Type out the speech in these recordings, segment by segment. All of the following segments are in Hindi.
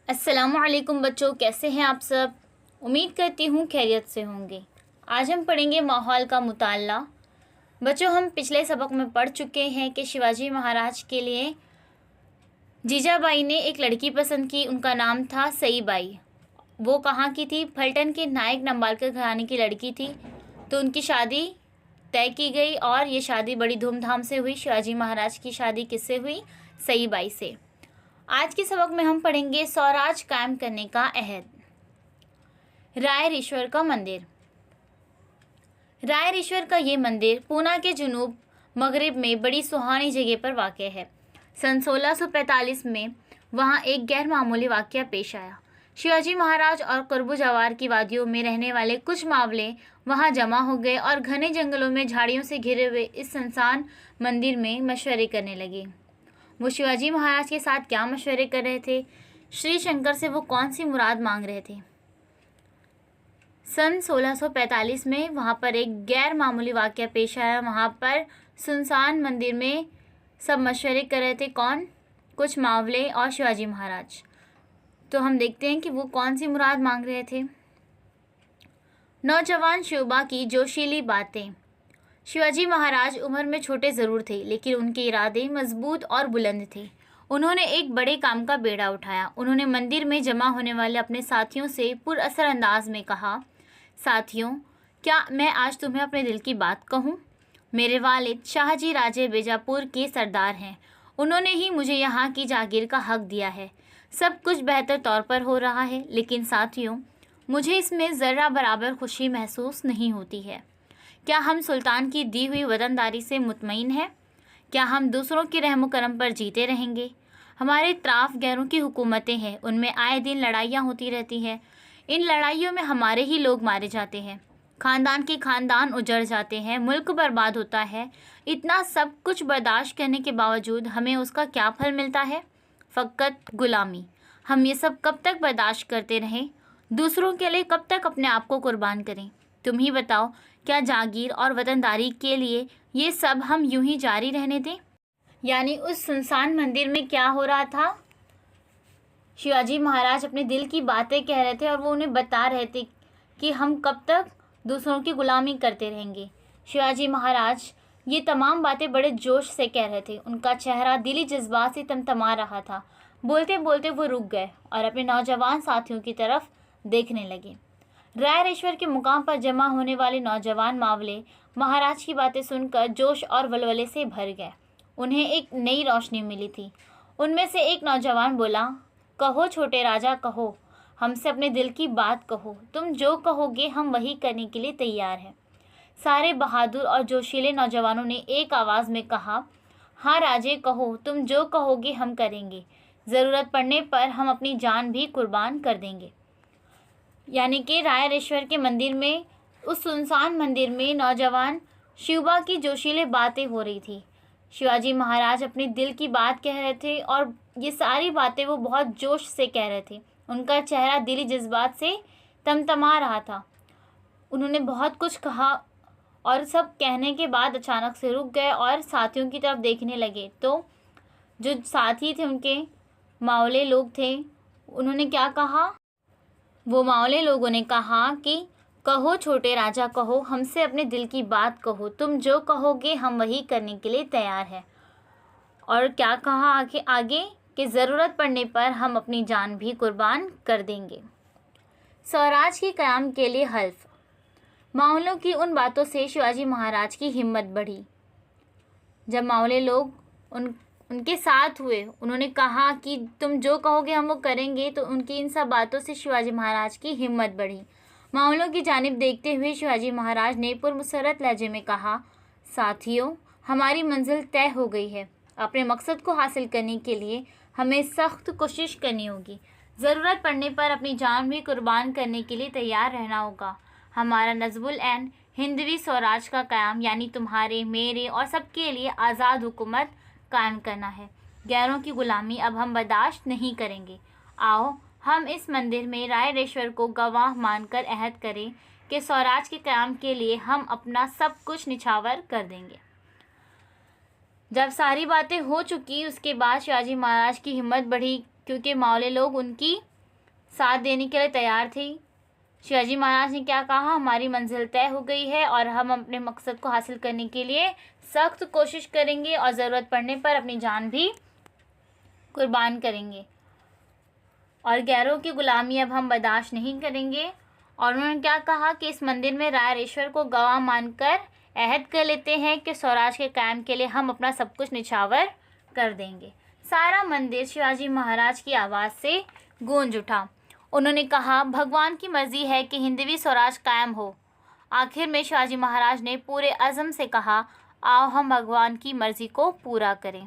अस्सलामुअलैकुम बच्चों, कैसे हैं आप सब। उम्मीद करती हूँ खैरियत से होंगे। आज हम पढ़ेंगे माहौल का मुताला। बच्चों, हम पिछले सबक में पढ़ चुके हैं कि शिवाजी महाराज के लिए जीजाबाई ने एक लड़की पसंद की। उनका नाम था सईबाई। वो कहाँ की थी? फलटन के नायक नंबालकर घराने की लड़की थी। तो उनकी शादी तय की गई और ये शादी बड़ी धूमधाम से हुई। शिवाजी महाराज की शादी किससे हुई? सईबाई से। आज के सबक में हम पढ़ेंगे स्वराज कायम करने का अहद। रायरेश्वर का मंदिर। रायरेश्वर का ये मंदिर पूना के जुनूब मगरिब में बड़ी सुहानी जगह पर वाक़ है। सन 1645 में वहाँ एक गैर मामूली वाक़या पेश आया। शिवाजी महाराज और कुर्ब जवार की वादियों में रहने वाले कुछ मावले वहाँ जमा हो गए और घने जंगलों में झाड़ियों से घिरे हुए इस सुनसान मंदिर में मशवरे करने लगे। वो शिवाजी महाराज के साथ क्या मशवरे कर रहे थे? श्री शंकर से वो कौन सी मुराद मांग रहे थे? सन 1645 में वहाँ पर एक गैर मामूली वाक़या पेश आया। वहाँ पर सुनसान मंदिर में सब मशवरे कर रहे थे। कौन? कुछ मावले और शिवाजी महाराज। तो हम देखते हैं कि वो कौन सी मुराद मांग रहे थे। नौजवान शिवबा की जोशीली बातें। शिवाजी महाराज उम्र में छोटे ज़रूर थे, लेकिन उनके इरादे मजबूत और बुलंद थे। उन्होंने एक बड़े काम का बेड़ा उठाया। उन्होंने मंदिर में जमा होने वाले अपने साथियों से पुरअसर अंदाज में कहा, साथियों, क्या मैं आज तुम्हें अपने दिल की बात कहूँ? मेरे वालिद शाहजी राजे बीजापुर के सरदार हैं। उन्होंने ही मुझे यहाँ की जागीर का हक दिया है। सब कुछ बेहतर तौर पर हो रहा है, लेकिन साथियों, मुझे इसमें ज़र्रा बराबर खुशी महसूस नहीं होती है। क्या हम सुल्तान की दी हुई वतनदारी से मुतमईन हैं? क्या हम दूसरों के रहम करम पर जीते रहेंगे? हमारे इत्राफ गैरों की हुकूमतें हैं, उनमें आए दिन लड़ाइयाँ होती रहती हैं। इन लड़ाइयों में हमारे ही लोग मारे जाते हैं, ख़ानदान के ख़ानदान उजड़ जाते हैं, मुल्क बर्बाद होता है। इतना सब कुछ बर्दाश्त करने के बावजूद हमें उसका क्या फल मिलता है? फ़कत गुलामी। हम ये सब कब तक बर्दाश्त करते रहें? दूसरों के लिए कब तक अपने आप को कुर्बान करें? तुम ही बताओ, क्या जागीर और वतनदारी के लिए ये सब हम यूं ही जारी रहने दें? यानी उस सुनसान मंदिर में क्या हो रहा था? शिवाजी महाराज अपने दिल की बातें कह रहे थे और वो उन्हें बता रहे थे कि हम कब तक दूसरों की गुलामी करते रहेंगे। शिवाजी महाराज ये तमाम बातें बड़े जोश से कह रहे थे। उनका चेहरा दिली जज्बात से तमतमा रहा था। बोलते बोलते वो रुक गए और अपने नौजवान साथियों की तरफ देखने लगे। रायरेश्वर के मुकाम पर जमा होने वाले नौजवान मावले महाराज की बातें सुनकर जोश और वलवले से भर गए। उन्हें एक नई रोशनी मिली थी। उनमें से एक नौजवान बोला, कहो छोटे राजा, कहो, हमसे अपने दिल की बात कहो। तुम जो कहोगे हम वही करने के लिए तैयार हैं। सारे बहादुर और जोशीले नौजवानों ने एक आवाज़ में कहा, हाँ राजे, कहो, तुम जो कहोगे हम करेंगे। ज़रूरत पड़ने पर हम अपनी जान भी कुर्बान कर देंगे। यानी कि रायरेश्वर के मंदिर में, उस सुनसान मंदिर में नौजवान शिवबा की जोशीले बातें हो रही थी। शिवाजी महाराज अपने दिल की बात कह रहे थे और ये सारी बातें वो बहुत जोश से कह रहे थे। उनका चेहरा दिली जज्बात से तमतमा रहा था। उन्होंने बहुत कुछ कहा और सब कहने के बाद अचानक से रुक गए और साथियों की तरफ देखने लगे। तो जो साथी थे, उनके मावले लोग थे, उन्होंने क्या कहा? वो मावले लोगों ने कहा कि कहो छोटे राजा, कहो, हमसे अपने दिल की बात कहो। तुम जो कहोगे हम वही करने के लिए तैयार हैं। और क्या कहा आगे कि ज़रूरत पड़ने पर हम अपनी जान भी कुर्बान कर देंगे। स्वराज के क़याम के लिए हल्फ। मावलों की उन बातों से शिवाजी महाराज की हिम्मत बढ़ी। जब मावले लोग उनके साथ हुए, उन्होंने कहा कि तुम जो कहोगे हम वो करेंगे, तो उनकी इन सब बातों से शिवाजी महाराज की हिम्मत बढ़ी। मावलों की जानिब देखते हुए शिवाजी महाराज ने पुरमसरत लहजे में कहा, साथियों, हमारी मंजिल तय हो गई है। अपने मकसद को हासिल करने के लिए हमें सख्त कोशिश करनी होगी। ज़रूरत पड़ने पर अपनी जान भी कुर्बान करने के लिए तैयार रहना होगा। हमारा नज़्मुल ऐन हिंदवी स्वराज का क़याम, यानी तुम्हारे, मेरे और सबके लिए आज़ाद हुकूमत कायम करना है। गैरों की गुलामी अब हम बर्दाश्त नहीं करेंगे। आओ हम इस मंदिर में रायरेश्वर को गवाह मानकर अहद करें कि स्वराज के क़याम के लिए हम अपना सब कुछ निछावर कर देंगे। जब सारी बातें हो चुकी, उसके बाद शिवाजी महाराज की हिम्मत बढ़ी, क्योंकि मावले लोग उनकी साथ देने के लिए तैयार थी। शिवाजी महाराज ने क्या कहा, हमारी मंजिल तय हो गई है और हम अपने मकसद को हासिल करने के लिए सख्त कोशिश करेंगे और ज़रूरत पड़ने पर अपनी जान भी कुर्बान करेंगे और गैरों की गुलामी अब हम बर्दाश्त नहीं करेंगे। और उन्होंने क्या कहा कि इस मंदिर में रायरेश्वर को गवाह मानकर अहद कर लेते हैं कि स्वराज के कायम के लिए हम अपना सब कुछ निछावर कर देंगे। सारा मंदिर शिवाजी महाराज की आवाज़ से गूंज उठा। उन्होंने कहा, भगवान की मर्ज़ी है कि हिंदवी स्वराज कायम हो। आखिर में शिवाजी महाराज ने पूरे अज़म से कहा, आओ हम भगवान की मर्ज़ी को पूरा करें।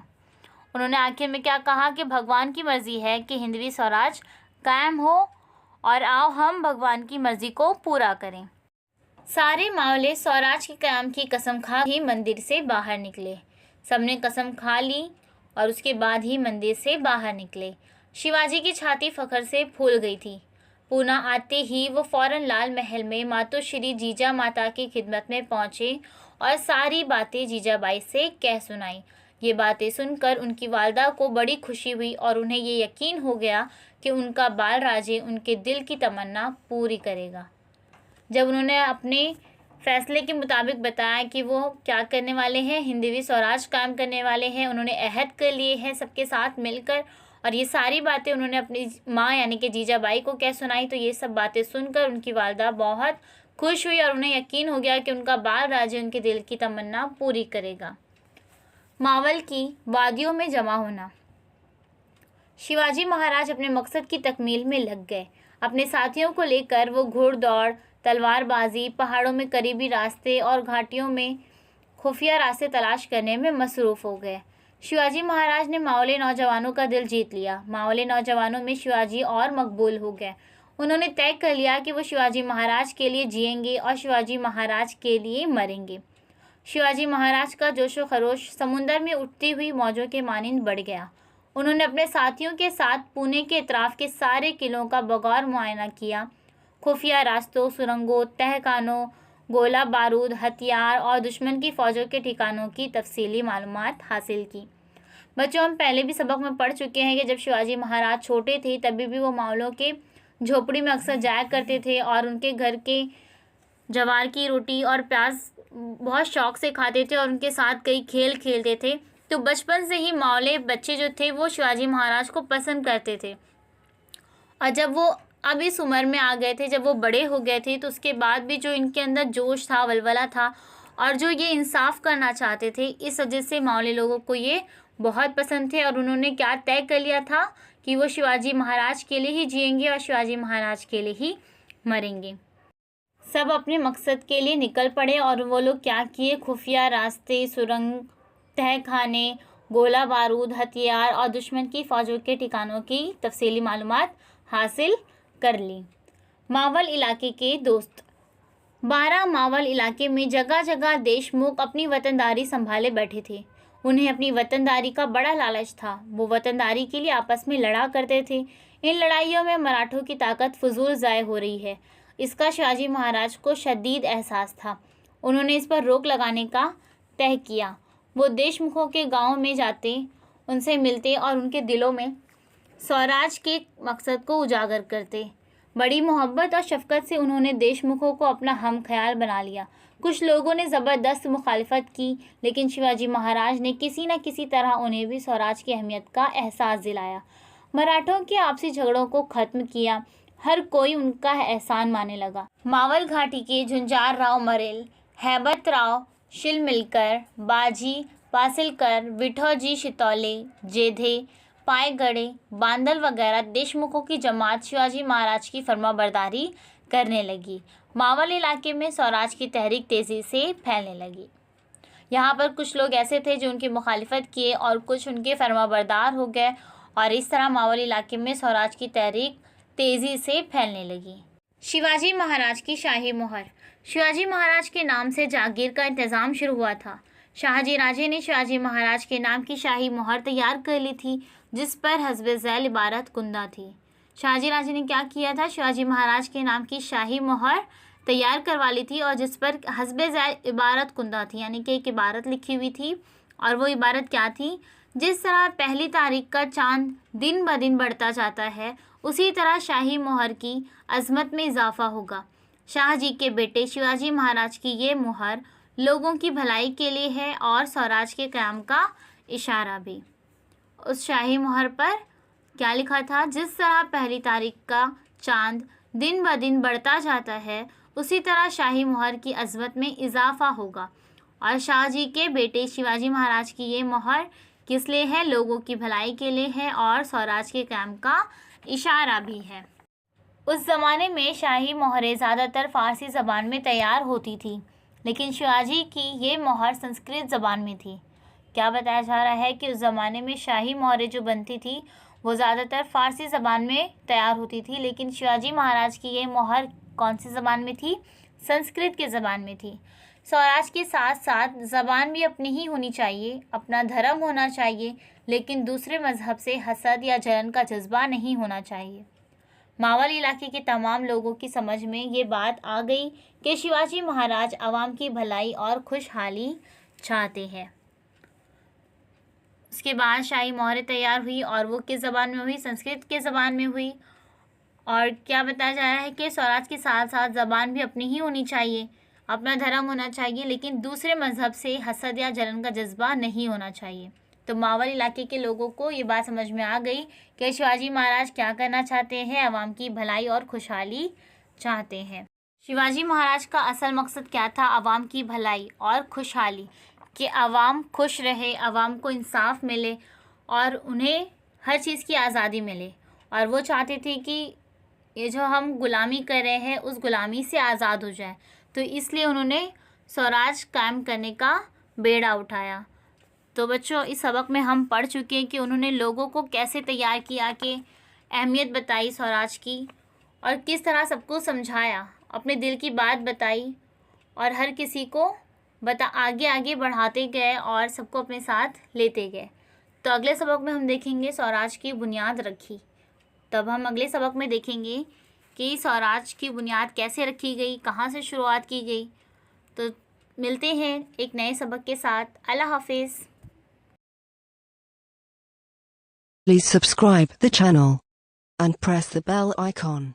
उन्होंने आखिर में क्या कहा कि भगवान की मर्ज़ी है कि हिंदवी स्वराज कायम हो और आओ हम भगवान की मर्ज़ी को पूरा करें। सारे मावले स्वराज के कायम की कसम खा ही मंदिर से बाहर निकले। सबने कसम खा ली और उसके बाद ही मंदिर से बाहर निकले। शिवाजी की छाती फ़ख्र से फूल गई थी। पूना आते ही वो फ़ौरन लाल महल में मातोश्री जीजा माता की खिदमत में पहुँचे और सारी बातें जीजाबाई से कह सुनाई। ये बातें सुनकर उनकी वालदा को बड़ी खुशी हुई और उन्हें ये यकीन हो गया कि उनका बाल राजे उनके दिल की तमन्ना पूरी करेगा। जब उन्होंने अपने फैसले के मुताबिक बताया कि वो क्या करने वाले हैं, हिंदवी स्वराज कायम करने वाले हैं, उन्होंने अहद कर लिए हैं सबके साथ मिलकर, और ये सारी बातें उन्होंने अपनी माँ यानी कि जीजाबाई को कह सुनाई, तो ये सब बातें सुनकर उनकी वालदा बहुत खुश हुई और उन्हें यकीन हो गया कि उनका बाल राजे उनके दिल की तमन्ना पूरी करेगा। मावल की वादियों में जमा होना। शिवाजी महाराज अपने मकसद की तकमील में लग गए। अपने साथियों को लेकर वो घुड़दौड़, तलवारबाजी, पहाड़ों में करीबी रास्ते और घाटियों में खुफिया रास्ते तलाश करने में मसरूफ़ हो गए। शिवाजी महाराज ने मावले नौजवानों का दिल जीत लिया। मावले नौजवानों में शिवाजी और मकबूल हो गए। उन्होंने तय कर लिया कि वो शिवाजी महाराज के लिए जिएंगे और शिवाजी महाराज के लिए मरेंगे। शिवाजी महाराज का जोशो खरोश समुंदर में उठती हुई मौजों के मानिंद बढ़ गया। उन्होंने अपने साथियों के साथ पुणे के इतराफ़ के सारे किलों का बगौर मुआयना किया। खुफिया रास्तों, सुरंगों, तहखानों, गोला बारूद, हथियार और दुश्मन की फ़ौजों के ठिकानों की तफसीली मालूमात हासिल की। बच्चों, हम पहले भी सबक में पढ़ चुके हैं कि जब शिवाजी महाराज छोटे थे तभी भी वो मावलों के झोपड़ी में अक्सर जाया करते थे और उनके घर के जवार की रोटी और प्याज बहुत शौक़ से खाते थे और उनके साथ कई खेल खेलते थे। तो बचपन से ही मावले बच्चे जो थे वो शिवाजी महाराज को पसंद करते थे। और जब वो अब इस उम्र में आ गए थे, जब वो बड़े हो गए थे, तो उसके बाद भी जो इनके अंदर जोश था, वलवला था और जो ये इंसाफ करना चाहते थे, इस वजह से मावले लोगों को ये बहुत पसंद थे। और उन्होंने क्या तय कर लिया था कि वो शिवाजी महाराज के लिए ही जिएंगे और शिवाजी महाराज के लिए ही मरेंगे। सब अपने मकसद के लिए निकल पड़े और वो लोग क्या किए, खुफिया रास्ते, सुरंग, तहखाने, गोला बारूद, हथियार और दुश्मन की फ़ौजों के ठिकानों की तफसीली मालूमात हासिल कर ली। मावल इलाके के दोस्त। 12 मावल इलाके में जगह जगह देशमुख अपनी वतनदारी संभाले बैठे थे। उन्हें अपनी वतनदारी का बड़ा लालच था। वो वतनदारी के लिए आपस में लड़ा करते थे। इन लड़ाइयों में मराठों की ताकत फजूल ज़ाय हो रही है, इसका शिवाजी महाराज को शदीद एहसास था। उन्होंने इस पर रोक लगाने का तय किया। वो देशमुखों के गाँव में जाते, उनसे मिलते और उनके दिलों में स्वराज के मकसद को उजागर करते। बड़ी मोहब्बत और शफकत से उन्होंने देशमुखों को अपना हम ख्याल बना लिया। कुछ लोगों ने ज़बरदस्त मुखालिफत की, लेकिन शिवाजी महाराज ने किसी न किसी तरह उन्हें भी स्वराज की अहमियत का एहसास दिलाया। मराठों के आपसी झगड़ों को ख़त्म किया। हर कोई उनका एहसान मानने लगा। मावल घाटी के झुंझार राव मरेल, हैबत राव शिलमिलकर, बाजी पासिलकर, विठोजी शितौले, जेधे, पायगढ़े, बांदल वगैरह देशमुखों की जमात शिवाजी महाराज की फरमाबरदारी करने लगी। मावल इलाके में स्वराज की तहरीक तेज़ी से फैलने लगी। यहाँ पर कुछ लोग ऐसे थे जो उनकी मुखालिफत किए और कुछ उनके फरमाबरदार हो गए और इस तरह मावल इलाके में स्वराज की तहरीक तेज़ी से फैलने लगी। शिवाजी महाराज की शाही मोहर। शिवाजी महाराज के नाम से जागीर का इंतज़ाम शुरू हुआ था। शाहजी राजे ने शिवाजी महाराज के नाम की शाही मोहर तैयार कर ली थी, जिस पर हस्बे ज़ैल इबारत कुंदा थी। शाहजी राजे ने क्या किया था, शिवाजी महाराज के नाम की शाही मोहर तैयार करवा ली थी और जिस पर हस्बे ज़ैल इबारत कुंदा थी, यानी कि एक इबारत लिखी हुई थी। और वो इबारत क्या थी, जिस तरह पहली तारीख का चाँद दिन ब दिन बढ़ता जाता है, उसी तरह शाही मोहर की अजमत में इजाफा होगा। शाह जी के बेटे शिवाजी महाराज की ये मोहर लोगों की भलाई के लिए है और स्वराज के क़याम का इशारा भी। उस शाही मोहर पर क्या लिखा था? जिस तरह पहली तारीख का चांद दिन ब दिन बढ़ता जाता है, उसी तरह शाही मोहर की अजमत में इजाफा होगा। और शाह जी के बेटे शिवाजी महाराज की ये मोहर किस लिए है? लोगों की भलाई के लिए है और स्वराज के क़याम का इशारा भी है। उस ज़माने में शाही मोहरें ज़्यादातर फ़ारसी ज़बान में तैयार होती थी, लेकिन शिवाजी की ये मोहर संस्कृत ज़बान में थी। क्या बताया जा रहा है कि उस ज़माने में शाही मोहरें जो बनती थी वो ज़्यादातर फ़ारसी ज़बान में तैयार होती थी, लेकिन शिवाजी महाराज की ये मोहर कौन सी ज़बान में थी? संस्कृत के ज़बान में थी। स्वराज के साथ साथ ज़बान भी अपनी ही होनी चाहिए, अपना धर्म होना चाहिए, लेकिन दूसरे मज़हब से हसद या जलन का जज्बा नहीं होना चाहिए। मावल इलाके के तमाम लोगों की समझ में ये बात आ गई कि शिवाजी महाराज आवाम की भलाई और खुशहाली चाहते हैं। उसके बाद शाही मोहरें तैयार हुई और वो किस ज़बान में हुई? संस्कृत के ज़बान में हुई। और क्या बताया जा रहा है कि स्वराज के साथ साथ ज़बान भी अपनी ही होनी चाहिए, अपना धर्म होना चाहिए, लेकिन दूसरे मज़हब से हसद या जलन का जज्बा नहीं होना चाहिए। तो मावल इलाके के लोगों को ये बात समझ में आ गई कि शिवाजी महाराज क्या करना चाहते हैं? आवाम की भलाई और खुशहाली चाहते हैं। शिवाजी महाराज का असल मकसद क्या था? आवाम की भलाई और खुशहाली, कि आवाम खुश रहे, आवाम को इंसाफ मिले और उन्हें हर चीज़ की आज़ादी मिले। और वो चाहते थे कि ये जो हम गुलामी कर रहे हैं उस गुलामी से आज़ाद हो जाए, तो इसलिए उन्होंने स्वराज कायम करने का बेड़ा उठाया। तो बच्चों, इस सबक में हम पढ़ चुके हैं कि उन्होंने लोगों को कैसे तैयार किया, कि अहमियत बताई स्वराज की और किस तरह सबको समझाया, अपने दिल की बात बताई और हर किसी को आगे आगे बढ़ाते गए और सबको अपने साथ लेते गए। तो अगले सबक में हम देखेंगे स्वराज की बुनियाद रखी। तब हम अगले सबक में देखेंगे कि स्वराज की बुनियाद कैसे रखी गई, कहाँ से शुरुआत की गई। तो मिलते हैं एक नए सबक के साथ। अल्लाह हाफिज़। Please subscribe the channel and press the bell icon.